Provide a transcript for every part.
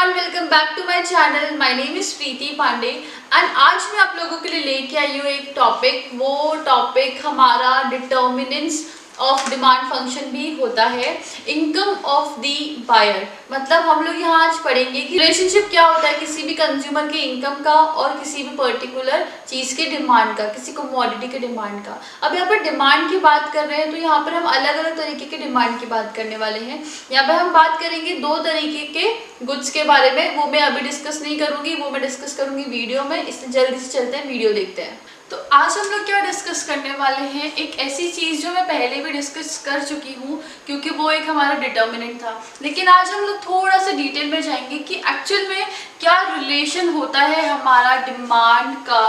Everyone, welcome back to my channel. My name is Preeti Pandey and आज मैं आप लोगों के लिए लेके आई हूँ एक टॉपिक। वो टॉपिक हमारा डिटर्मिनेंट्स ऑफ डिमांड फंक्शन भी होता है, इनकम ऑफ द बायर। मतलब हम लोग यहाँ आज पढ़ेंगे कि रिलेशनशिप क्या होता है किसी भी कंज्यूमर के इनकम का और किसी भी पर्टिकुलर चीज़ के डिमांड का, किसी कमोडिटी के डिमांड का। अब यहाँ पर डिमांड की बात कर रहे हैं तो यहाँ पर हम अलग अलग तरीके के डिमांड की बात करने वाले हैं। यहाँ पर हम बात करेंगे दो तरीके के गुड्स के बारे में। वो मैं अभी डिस्कस नहीं करूँगी, वो मैं डिस्कस करूँगी वीडियो में। इसलिए जल्दी से चलते हैं, वीडियो देखते हैं। तो आज हम लोग क्या डिस्कस करने वाले हैं, एक ऐसी चीज़ जो मैं पहले भी डिस्कस कर चुकी हूँ क्योंकि वो एक हमारा डिटर्मिनेंट था। लेकिन आज हम लोग थोड़ा सा डिटेल में जाएंगे कि एक्चुअल में क्या रिलेशन होता है हमारा डिमांड का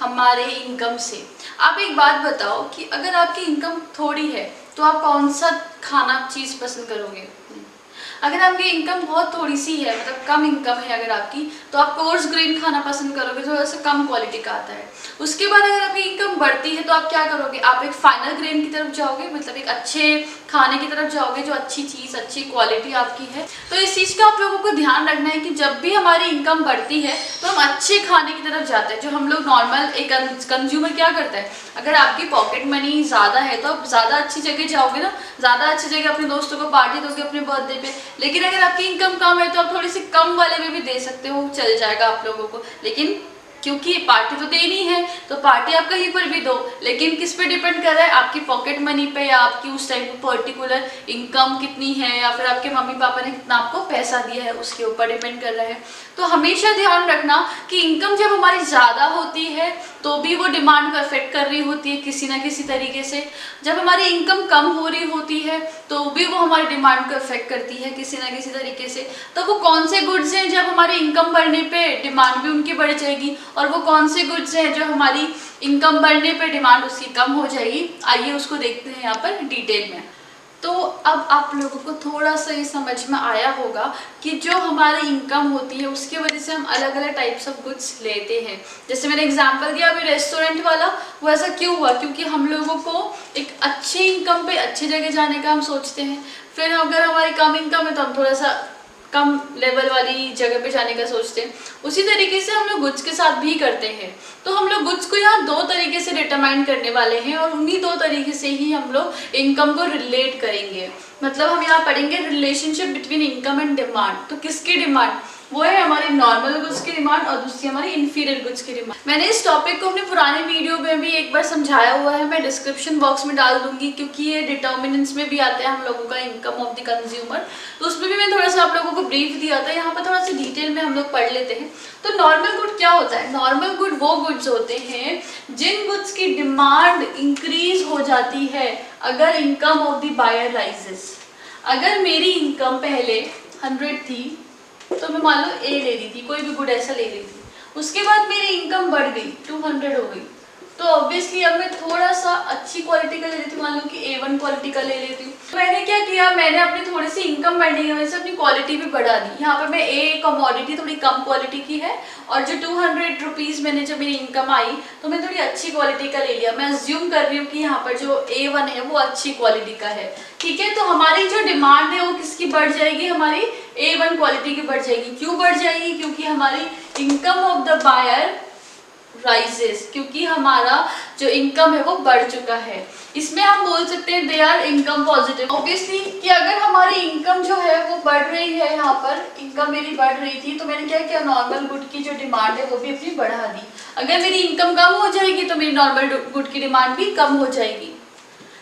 हमारे इनकम से। आप एक बात बताओ कि अगर आपकी इनकम थोड़ी है तो आप कौन सा खाना चीज़ पसंद करोगे? अगर आपकी इनकम बहुत थोड़ी सी है, मतलब कम इनकम है अगर आपकी, तो आप कोर्स ग्रेन खाना पसंद करोगे, थोड़ा सा कम क्वालिटी का आता है। उसके बाद अगर आपकी इनकम बढ़ती है तो आप क्या करोगे? आप एक फाइनल ग्रेन की तरफ जाओगे, मतलब एक अच्छे खाने की तरफ जाओगे जो अच्छी चीज़, अच्छी क्वालिटी आपकी है। तो इस चीज़ का आप लोगों को ध्यान रखना है कि जब भी हमारी इनकम बढ़ती है तो हम अच्छे खाने की तरफ जाते हैं। जो हम लोग नॉर्मल एक कंज्यूमर क्या करता है, अगर आपकी पॉकेट मनी ज़्यादा है तो आप ज़्यादा अच्छी जगह जाओगे ना, ज़्यादा अच्छी जगह अपने दोस्तों को पार्टी दोगे अपने बर्थडे पे। लेकिन अगर आपकी इनकम कम है तो आप थोड़ी सी कम वाले में भी दे सकते हो, चल जाएगा आप लोगों को। लेकिन क्योंकि पार्टी तो देनी है तो पार्टी आप कहीं पर भी दो, लेकिन किस पे डिपेंड कर रहा है? आपकी पॉकेट मनी पे, या आपकी उस टाइम पे पर्टिकुलर इनकम कितनी है, या फिर आपके मम्मी पापा ने कितना आपको पैसा दिया है, उसके ऊपर डिपेंड कर रहा है। तो हमेशा ध्यान रखना कि इनकम जब हमारी ज़्यादा होती है तो भी वो डिमांड को अफेक्ट कर रही होती है किसी ना किसी तरीके से। जब हमारी इनकम कम हो रही होती है तो भी वो हमारी डिमांड को अफेक्ट करती है किसी ना किसी तरीके से। तो वो कौन से गुड्स हैं जब हमारी इनकम बढ़ने पे डिमांड भी उनकी बढ़ जाएगी, और वो कौन से गुड्स हैं जो हमारी इनकम बढ़ने पे डिमांड उसकी कम हो जाएगी? आइए उसको देखते हैं यहाँ पर डिटेल में। तो अब आप लोगों को थोड़ा सा ये समझ में आया होगा कि जो हमारी इनकम होती है उसकी वजह से हम अलग अलग टाइप्स ऑफ गुड्स लेते हैं। जैसे मैंने एग्जांपल दिया अभी रेस्टोरेंट वाला, वो ऐसा क्यों हुआ? क्योंकि हम लोगों को एक अच्छी इनकम पे अच्छी जगह जाने का हम सोचते हैं। फिर अगर हमारी कम इनकम है तो हम थोड़ा सा कम लेवल वाली जगह पे जाने का सोचते हैं। उसी तरीके से हम लोग गुड्स के साथ भी करते हैं। तो हम लोग गुड्स को यहाँ दो तरीके से डिटरमाइन करने वाले हैं और उन्हीं दो तरीके से ही हम लोग इनकम को रिलेट करेंगे। मतलब हम यहाँ पढ़ेंगे relationship between income and demand. तो किसकी डिमांड? वो है हमारी नॉर्मल गुड्स की डिमांड और दूसरी हमारी इंफीरियर गुड्स की डिमांड। मैंने इस टॉपिक को अपने पुराने वीडियो में भी एक बार समझाया हुआ है, मैं डिस्क्रिप्शन बॉक्स में डाल दूंगी, क्योंकि ये डिटर्मिनेंट्स में भी आता है हम लोगों का इनकम ऑफ द कंज्यूमर। तो उसमें भी मैं थोड़ा सा आप लोगों को ब्रीफ दिया था। यहाँ पर थोड़ा सा डिटेल में हम लोग पढ़ लेते हैं। तो नॉर्मल गुड क्या होता है? नॉर्मल गुड वो गुड्स होते हैं जिन गुड्स की डिमांड इंक्रीज हो जाती है अगर income of the buyer rises. अगर मेरी इनकम पहले 100 थी तो मैं मान लो ए ले रही थी, कोई भी गुड ऐसा ले रही थी, उसके बाद मेरी इनकम बढ़ गई 200 हो गई, तो ऑब्वियसली अब मैं थोड़ा सा अच्छी क्वालिटी का ले लेती हूँ, मान लो कि A1 क्वालिटी का ले लेती हूँ। तो मैंने क्या किया, मैंने अपनी थोड़ी सी इनकम बढ़ने की वजह से अपनी क्वालिटी भी बढ़ा दी। यहाँ पर मैं ए कमोडिटी थोड़ी कम क्वालिटी की है और जो 200 रुपीज़ मैंने जब मेरी इनकम आई तो मैं थोड़ी अच्छी क्वालिटी का ले लिया। मैं अज्यूम कर रही हूँ कि यहाँ पर जो A1 है वो अच्छी क्वालिटी का है, ठीक है। तो हमारी जो डिमांड है वो किसकी बढ़ जाएगी? हमारी A1 क्वालिटी की बढ़ जाएगी। क्यों बढ़ जाएगी? क्योंकि हमारी income of the buyer rises, क्योंकि हमारा जो इनकम है वो बढ़ चुका है। इसमें हम बोल सकते हैं they are income positive. Obviously कि अगर हमारी इनकम जो है वो बढ़ रही है, यहाँ पर इनकम मेरी बढ़ रही थी तो मैंने क्या किया, नॉर्मल गुड की जो डिमांड है वो भी अपनी बढ़ा दी। अगर मेरी इनकम कम हो जाएगी तो मेरी नॉर्मल गुड की डिमांड भी कम हो जाएगी।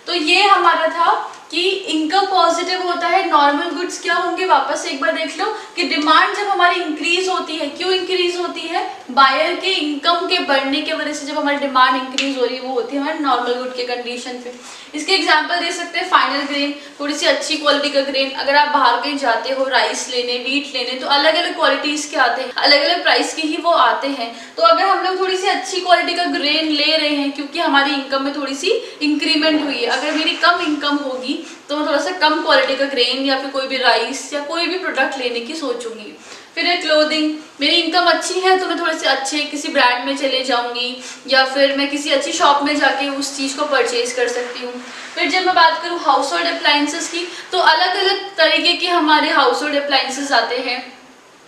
तो ये हमारा था कि इनकम पॉजिटिव होता है, नॉर्मल गुड्स क्या होंगे? वापस से एक बार देख लो कि डिमांड जब हमारी इंक्रीज होती है, क्यों इंक्रीज होती है? बायर के इनकम के बढ़ने के वजह से जब हमारी डिमांड इंक्रीज हो रही है वो होती है हमारे नॉर्मल गुड के कंडीशन पे। इसके एग्जांपल दे सकते हैं फाइनल ग्रेन, थोड़ी सी अच्छी क्वालिटी का ग्रेन। अगर आप बाहर कहीं जाते हो राइस लेने, वीट लेने, तो अलग अलग क्वालिटीज के आते हैं, अलग अलग प्राइस के ही वो आते हैं। तो अगर हम लोग थोड़ी सी अच्छी क्वालिटी का ग्रेन ले रहे हैं क्योंकि हमारी इनकम में थोड़ी सी इंक्रीमेंट हुई है, अगर मेरी कम इनकम होगी तो मैं थोड़ा सा कम क्वालिटी का ग्रेन या फिर कोई भी राइस या कोई भी प्रोडक्ट लेने की सोचूंगी। फिर है क्लोथिंग, मेरी इनकम अच्छी है तो मैं थोड़े से अच्छे किसी ब्रांड में चले जाऊंगी या फिर मैं किसी अच्छी शॉप में जाके उस चीज़ को परचेज कर सकती हूँ। फिर जब मैं बात करूँ हाउस होल्ड अप्लायंसेस की, तो अलग अलग तरीके के हमारे हाउस होल्ड अप्लायंसेस आते हैं।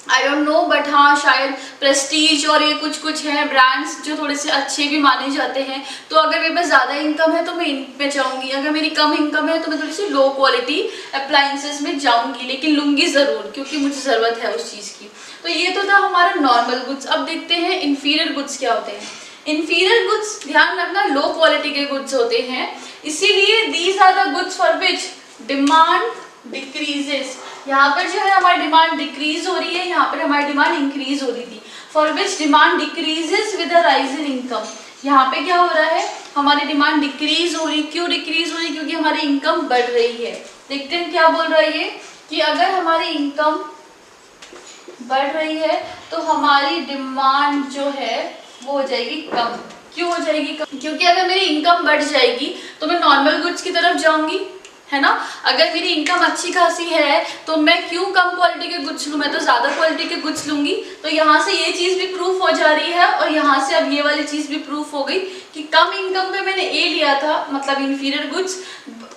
आई डोंट नो, बट हाँ शायद प्रेस्टीज और ये कुछ कुछ हैं ब्रांड्स जो थोड़े से अच्छे भी माने जाते हैं। तो अगर मेरे पास ज़्यादा इनकम है तो मैं इन पे जाऊँगी, अगर मेरी कम इनकम है तो मैं थोड़ी सी लो क्वालिटी अप्लाइंसेस में जाऊँगी, लेकिन लूँगी ज़रूर क्योंकि मुझे ज़रूरत है उस चीज़ की। तो ये तो था हमारा नॉर्मल गुड्स। अब देखते हैं इन्फीरियर गुड्स क्या होते हैं। इन्फीरियर गुड्स, ध्यान रखना, लो क्वालिटी के गुड्स होते हैं, इसीलिए these are the goods for which demand decreases. यहाँ पर जो है हमारी डिमांड डिक्रीज हो रही है, यहाँ पर हमारी डिमांड इंक्रीज हो रही थी। For which demand decreases with a rise in income. यहाँ पे क्या हो रहा है, हमारी डिमांड डिक्रीज हो रही। क्यों डिक्रीज हो रही? क्योंकि हमारी इनकम बढ़ रही है। देखते हैं क्या बोल रहा है ये, कि अगर हमारी इनकम बढ़ रही है तो हमारी डिमांड जो है वो हो जाएगी कम। क्यों हो जाएगी कम? क्योंकि अगर मेरी इनकम बढ़ जाएगी तो मैं नॉर्मल गुड्स की तरफ जाऊंगी, है ना। अगर मेरी इनकम अच्छी खासी है तो मैं क्यों कम क्वालिटी के गुड्स लूँ, मैं तो ज़्यादा क्वालिटी के गुड्स लूँगी। तो यहाँ से ये चीज़ भी प्रूफ हो जा रही है और यहाँ से अब ये वाली चीज़ भी प्रूफ हो गई कि कम इनकम पे मैंने ए लिया था, मतलब इन्फीरियर गुड्स।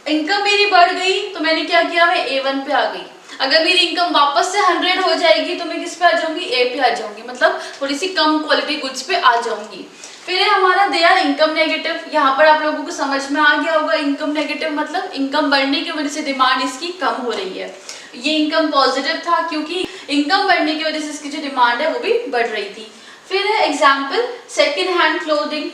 इनकम मेरी बढ़ गई तो मैंने क्या किया, मैं A1 पे आ गई। अगर मेरी इनकम वापस से 100 हो जाएगी तो मैं किस पे आ जाऊंगी, ए पे आ जाऊंगी, मतलब थोड़ी सी कम क्वालिटी गुड्स पे आ जाऊंगी। फिर है हमारा दे आर इनकम नेगेटिव। यहाँ पर आप लोगों को समझ में आ गया होगा, इनकम नेगेटिव मतलब इनकम बढ़ने की वजह से डिमांड इसकी कम हो रही है। ये इनकम पॉजिटिव था क्योंकि इनकम बढ़ने की वजह से इसकी जो डिमांड है वो भी बढ़ रही थी। फिर है एग्जाम्पल सेकेंड हैंड क्लोथिंग।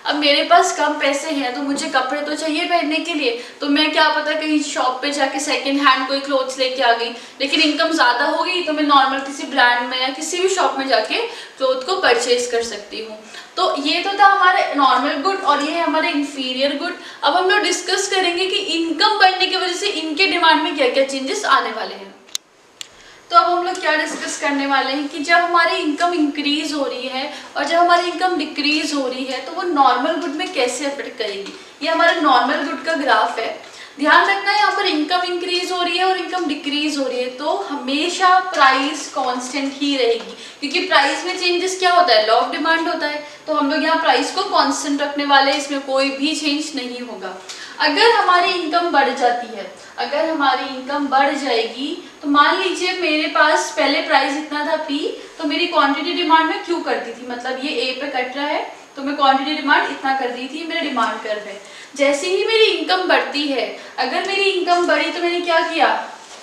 अब मेरे पास कम पैसे हैं तो मुझे कपड़े तो चाहिए पहनने के लिए, तो मैं क्या पता कहीं शॉप पे जाके सेकंड हैंड कोई क्लोथ्स लेके आ गई, लेकिन इनकम ज़्यादा हो गई तो मैं नॉर्मल किसी ब्रांड में या किसी भी शॉप में जाके क्लोथ को परचेज कर सकती हूँ। तो ये तो था हमारे नॉर्मल गुड और ये है हमारे इन्फीरियर गुड। अब हम लोग डिस्कस करेंगे कि इनकम बढ़ने की वजह से इनके डिमांड में क्या क्या चेंजेस आने वाले हैं। तो अब हम लोग क्या डिस्कस करने वाले हैं कि जब हमारी इनकम इंक्रीज हो रही है और जब हमारी इनकम डिक्रीज हो रही है तो वो नॉर्मल गुड में कैसे अफेक्ट करेगी। ये हमारा नॉर्मल गुड का ग्राफ है। ध्यान रखना है, यहाँ पर इनकम इंक्रीज हो रही है और इनकम डिक्रीज हो रही है तो हमेशा प्राइस कांस्टेंट ही रहेगी, क्योंकि प्राइस में चेंजेस क्या होता है, लॉ ऑफ डिमांड होता है। तो हम लोग यहाँ प्राइस को कांस्टेंट रखने वाले हैं, इसमें कोई भी चेंज नहीं होगा। अगर हमारी इनकम बढ़ जाती है, अगर हमारी इनकम बढ़ जाएगी तो मान लीजिए मेरे पास पहले प्राइस इतना था P, तो मेरी क्वांटिटी डिमांड में क्यों करती थी, मतलब ये A पे कट रहा है तो मैं क्वांटिटी डिमांड इतना कर दी थी, मेरा डिमांड कर्व है। जैसे ही मेरी इनकम बढ़ती है, अगर मेरी इनकम बढ़ी तो मैंने क्या किया,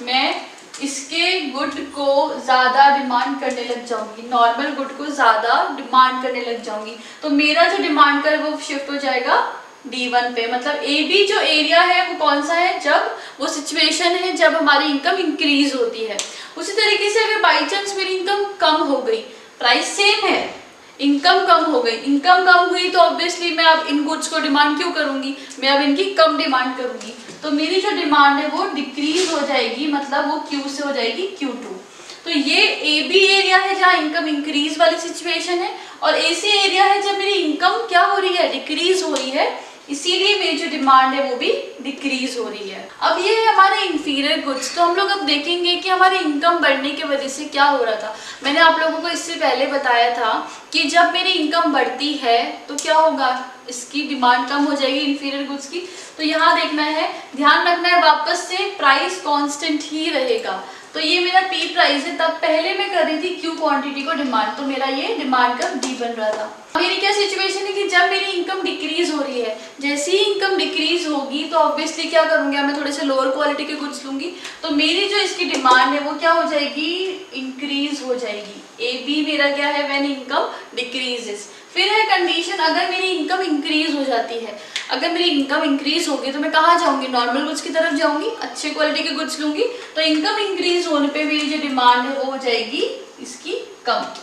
मैं इसके गुड को ज़्यादा डिमांड करने लग जाऊंगी, नॉर्मल गुड को ज़्यादा डिमांड करने लग जाऊंगी। तो मेरा जो डिमांड कर्व वो शिफ्ट हो जाएगा D1 पे, मतलब AB जो एरिया है वो कौन सा है, जब वो सिचुएशन है जब हमारी इनकम इंक्रीज होती है। उसी तरीके से अगर बाई चांस मेरी इनकम कम हो गई, प्राइस सेम है, इनकम कम हो गई, इनकम कम हुई तो ऑब्वियसली मैं अब इन गुड्स को डिमांड क्यों करूंगी, मैं अब इनकी कम डिमांड करूंगी। तो मेरी जो डिमांड है वो डिक्रीज हो जाएगी, मतलब वो Q से हो जाएगी Q2। तो ये AB एरिया है जहाँ इनकम इंक्रीज वाली सिचुएशन है और AC एरिया है जब मेरी इनकम क्या हो रही है, डिक्रीज हो रही है, इसीलिए मेरी जो डिमांड है वो भी डिक्रीज हो रही है। अब ये है हमारे इंफीरियर गुड्स। तो हम लोग अब देखेंगे कि हमारी इनकम बढ़ने की वजह से क्या हो रहा था। मैंने आप लोगों को इससे पहले बताया था कि जब मेरी इनकम बढ़ती है तो क्या होगा, इसकी डिमांड कम हो जाएगी इंफीरियर गुड्स की। तो यहाँ देखना है, ध्यान रखना है, वापस से प्राइस कांस्टेंट ही रहेगा। तो ये मेरा P प्राइस है, तब पहले मैं कर रही थी Q क्वांटिटी को डिमांड, तो मेरा ये डिमांड का D बन रहा था। मेरी क्या सिचुएशन है कि जब मेरी इनकम डिक्रीज हो रही है, जैसे ही इनकम डिक्रीज होगी तो ऑब्वियसली क्या करूँगी, मैं थोड़े से लोअर क्वालिटी के गुड्स लूँगी, तो मेरी जो इसकी डिमांड है वो क्या हो जाएगी, इंक्रीज हो जाएगी। AB मेरा क्या है, व्हेन इनकम डिक्रीजेस। फिर है कंडीशन, अगर मेरी इनकम इंक्रीज हो जाती है, अगर मेरी इनकम इंक्रीज होगी तो मैं कहाँ जाऊंगी, नॉर्मल गुड्स की तरफ जाऊंगी, अच्छे क्वालिटी के गुड्स लूंगी। तो इनकम इंक्रीज होने पे मेरी जो डिमांड है वो हो जाएगी इसकी कम।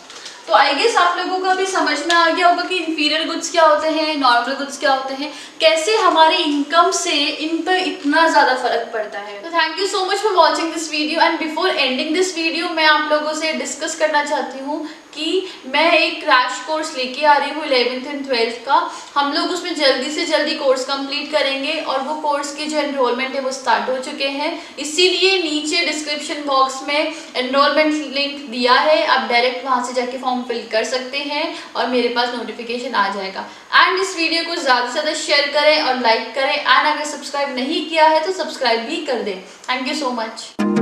तो आई गेस आप लोगों को अभी समझ में आ गया होगा कि इंफीरियर गुड्स क्या होते हैं, नॉर्मल गुड्स क्या होते हैं, कैसे हमारी इनकम से इन पर इतना ज़्यादा फर्क पड़ता है। तो thank you so much for watching this video and before ending this video मैं आप लोगों से डिस्कस करना चाहती हूँ कि मैं एक क्रैश कोर्स लेके आ रही हूँ 11th एंड 12th का। हम लोग उसमें जल्दी से जल्दी कोर्स कंप्लीट करेंगे और वो कोर्स के जो एनरोलमेंट है वो स्टार्ट हो चुके हैं, इसीलिए नीचे डिस्क्रिप्शन बॉक्स में एनरोलमेंट लिंक दिया है, आप डायरेक्ट वहाँ से जाके फॉर्म फिल कर सकते हैं और मेरे पास नोटिफिकेशन आ जाएगा। एंड इस वीडियो को ज़्यादा से ज़्यादा शेयर करें और लाइक करें एंड अगर सब्सक्राइब नहीं किया है तो सब्सक्राइब भी कर दें। Thank you so much.